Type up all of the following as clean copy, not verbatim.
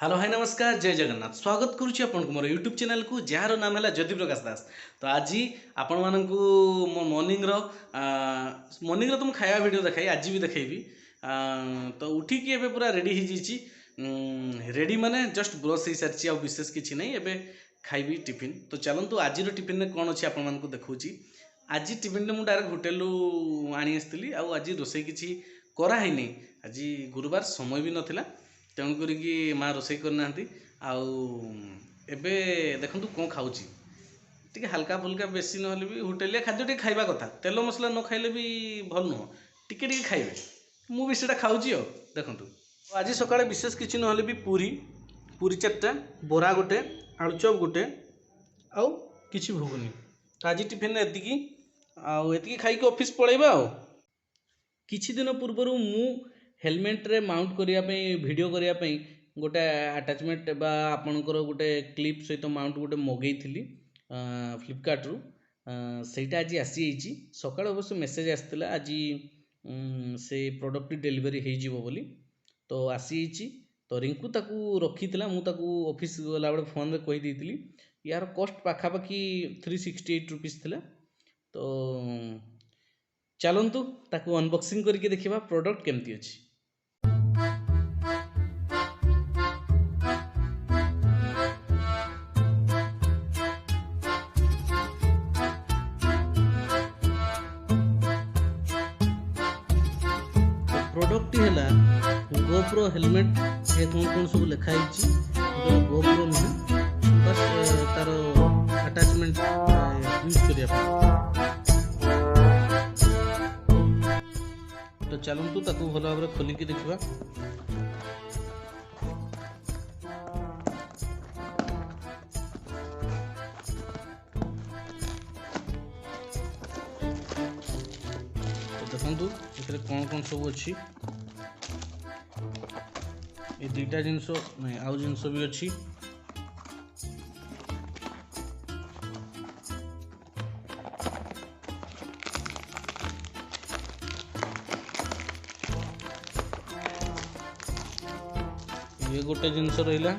Hello hi नमस्कार जय जगन्नाथ स्वागत करुच्ची आपन मोर यूट्यूब चैनल को जार नाम है ज्योति प्रकाश दास। तो आज आपण मानू मो मॉर्निंग रो तो मुझे खाया वीडियो देखाई आज भी देखेबी। तो उठिकी एबे पूरा रेडी हो जाइए। रेडी माने जस्ट ब्रश हो सारी आ विशेष किसी नहीं एबे खाइबी टिफिन। तो चलतु आज टिफिन में कौन अच्छी आपण मानू देखुची। आज टिफिन मुझे डायरेक्ट होटेल आनी आसती आज रोसे किसी कराई नहीं। आज गुरुवार समय भी नाला तेणुक माँ रोसे करना एबे देखु कौन खाऊँ टी हाल्का फुल्का बेसी ना भी होटेलिया खाद्य टी खाइबा कथा तेल मसला न खाइले भी भल नुह टी खाइबे मुझे खाऊँ देखु। आज सका विशेष किसी ना भी पूरी पूरी चार्टा बरा गोटे आलुचप गोटे आउ किसी भुगुनी। तो आज टिफिन एति आती खाई ऑफिस पलैबा किछि दिन पूर्वर मु हेलमेट रे माउंट करने वीडियो करने गोटे आटाचमेंट बा आपणकर गोटे क्लिप सहित माउंट गोटे मगेली फ्लिपकार्ट रु सेटा आज आसी सकाळ अवश्य मेसेज आसाला आज से प्रोडक्ट डेलीवरी हो बोली। तो आसी तो रिंकू ताकू रखी मुझे ऑफिस गला बेले फोन में कहीदी यार कॉस्ट पाखापाखि 368 रुपीस थिला। तो चलतु ताकू अनबॉक्सिंग करके देखिबा प्रोडक्ट केमती अछि। प्रोडक्ट है गोप्रो हेलमेट ये कौन कौन सब लिखाई गोप्रो नुहे बस तार अटैचमेंट यूज करिया। तो चलतु ताकू भल भाव खोलिकी देखा। देखु ये कौन कौन सब अच्छी ये दुईटा जिनस नहीं आउ जिनस भी अच्छी। ये गोटे जिनस रहा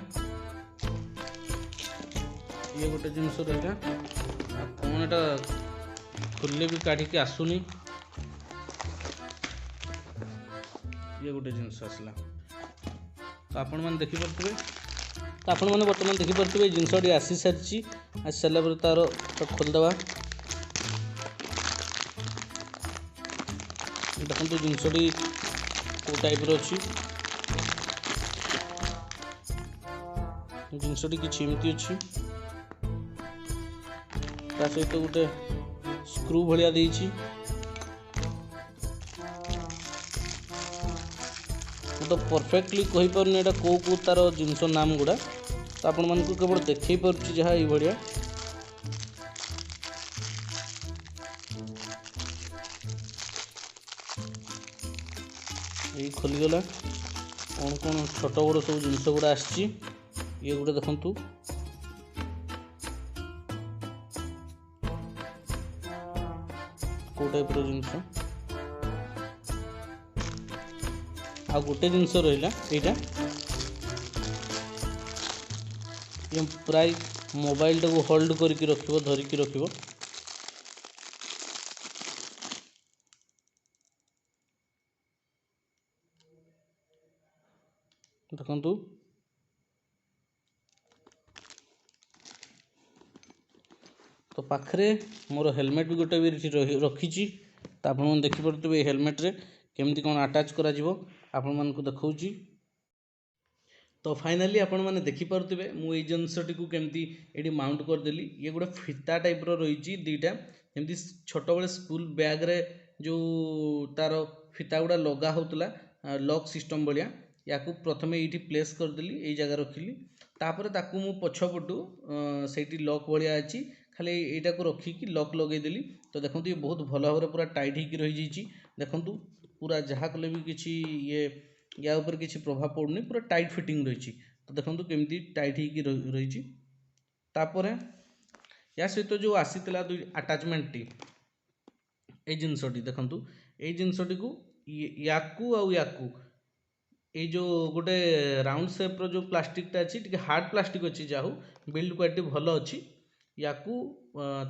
ये गोटे जिनस रहा कौन एटा खोलले भी काढ़ी आसुनी ये गोटे जिनस आसला। तो आपण मैंने देखिपे तो आपण मैंने बर्तमान देखिपे जिनस आसी सारी आसी सारा तार खोलदे देखो जिनस कौ टाइप अच्छी जिनसटी किसी एमती अच्छी ता सहित गोटे स्क्रू भाया देछि। तो परफेक्टली कही पारनी एटा को तार जिनस नाम गुड़ा तो आपण मानक केवल देखई पारुछि जहाँ ये भाया ये खोलीगला कौन कौन छोट बड़ सब जिनस गुड़ा आसची ये गोटे देखु को टाइप जिनस आ गोटे जिनस रहा यहाँ ये प्राय मोबाइल टाको होल्ड करके रखिबो धरिकी रखिबो। देखंतु तो पाखरे मोर हेलमेट भी गोटे भी रखी तो आप देखिपे हेलमेट रे केमती कौन अटैच करा आपण मानक देखौची। तो फाइनाली आपण मैंने देखिपे मुझे जिनसटी को केमती ये माउंट करदेली ये गोटे फिता टाइप रही दुईटा जमी छोट बड़े स्कूल बैग रे जो तार फिता गुड़ा लगा होता लॉक सिस्टम भाया या प्रथम ये प्लेस करदेली ये जगह रखिली तापर ताकू मु पछपटू से लॉक भाया अच्छी खाली यहाँ को रखिकी लॉक लगेदेली। तो देखो ये बहुत भल भाव पूरा टाइट होकर रही देखु पूरा जहाँ कले भी किसी ये या ऊपर किसी प्रभाव पड़ुनी पूरा टाइट फिटिंग रही। तो देखो केमती टाइट होकर रही तापर या सहित जो आसीला दुई आटाचमेंट टी ए जिनसटी देखु ये जिनसटी को याकू ये जो गोटे राउंड सेप रो जो प्लास्टिकटा अच्छी टी हार्ड प्लास्टिक अच्छी जा बिल्ड क्वालिटी भल अच्छी या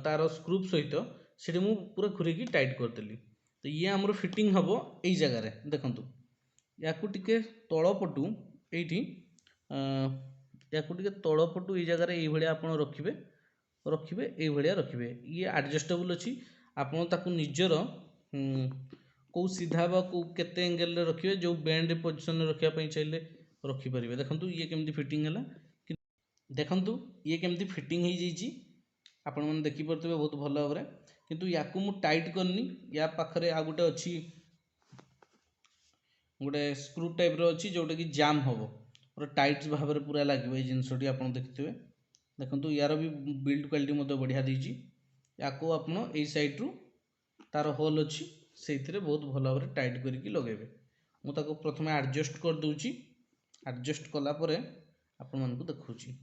तार स्क्रू सहित से पूरा घूरेकी टाइट करदेली। तो ये आमर फिटिंग हम यही जगार देखूँ या टे तलपटू ये या टे तलपटू ये जगार ये आप रखिए रखिए ये रखिए ये एडजस्टेबल अच्छी आपड़ ताकू निजर कौ सीधा बा कौ केते एंगल रखिए जो बैंड पोजिशन रखापी चाहिए रखिपारे। देखो ये केमती फिटिंग है देखु ये केमती फिटिंग हो जाइए आपण मैंने देखिपे बहुत भल भाव में किंतु या टाइट करनी या पाखे आ गोटे अच्छी गोटे स्क्रू टाइप अच्छी जोटा कि जाम हम पूरा टाइट भाव में पूरा लगे ये जिनसटी आप देखिए। देखो यार भी बिल्ड क्वालिटी बढ़िया देती या आप सैड्रु तार होल अच्छी से बहुत भल भाव में टाइट करके लगे मुझे प्रथम एडजस्ट कर दूची एडजस्ट कलापर आपण मानक देखुची।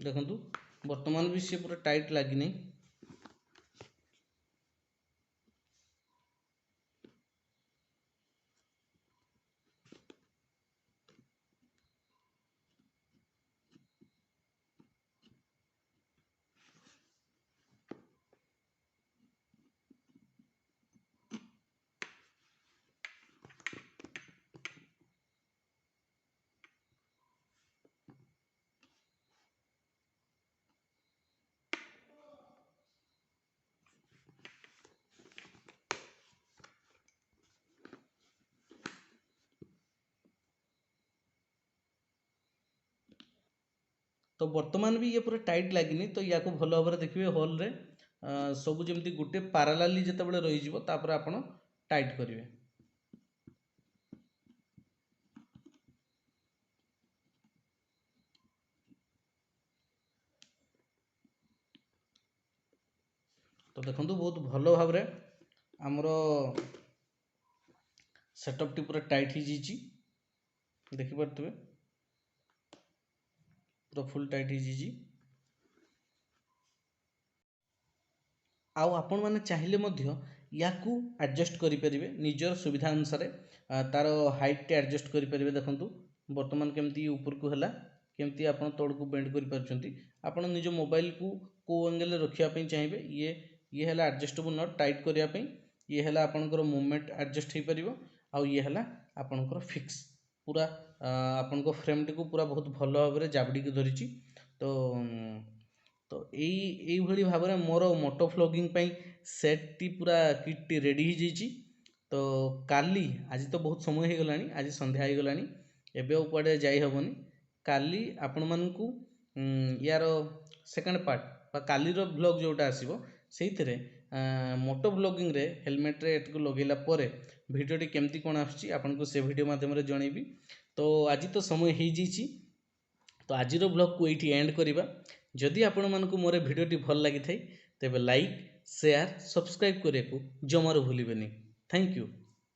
देखु बर्तमान भी सी पूरा टाइट लगी। तो बर्तमान भी ये पूरा टाइट लगी तो या भल भाव में देखिए होल रे सब जमी गोटे पारालाली जिते रही आप टाइट करेंगे। तो देखो बहुत भल भाव में आमर सेटअप टी पूरा टाइट हो देखिपे पूरा फुल टाइट हो आपण मैंने चाहिए या एडजस्ट करेंगे निजर सुविधा अनुसार तार हाइट टे एडजस्ट करेंगे। देखो बर्तमान केमती ऊपर को है केमती आप तौड़ को बेंड कर निज मोबाइल को कौ एंगल रखापी चाहिए ये है एडजस्टेबल नट टाइट करने ये है आपंकर मूवमेंट एडजस्ट हो पार ये है आपंकर फिक्स पूरा आपण फ्रेम टी को पूरा बहुत भल भाव में जाबड़ी धरी। तो तो यही भाव में मोर मोटो व्लॉगिंग सेट टी पूरा किट टी रेडी हो जाइए। तो काली आज तो बहुत समय हो गलानी आज संध्या हो गलानी एबे कुआडे जाई हबनी काली आपण मानकू यार सेकंड पार्ट काली रो व्लॉग जोटा आसीबो सेइथिरे मोटो व्लॉगिंग रे हेलमेट रे एटको लगेला परे भिडियोटी केमती कोन आछी आपनको से वीडियो माध्यम रे जणैबी। तो आज तो समय हो जाइए तो आज व्लॉग को ये एंड करिबा। जदि आपण मानकू मोर भिडियोटी भल लगी थाई तेबे लाइक शेयर सब्सक्राइब करने को जमार भूलिबेनी। Thank you.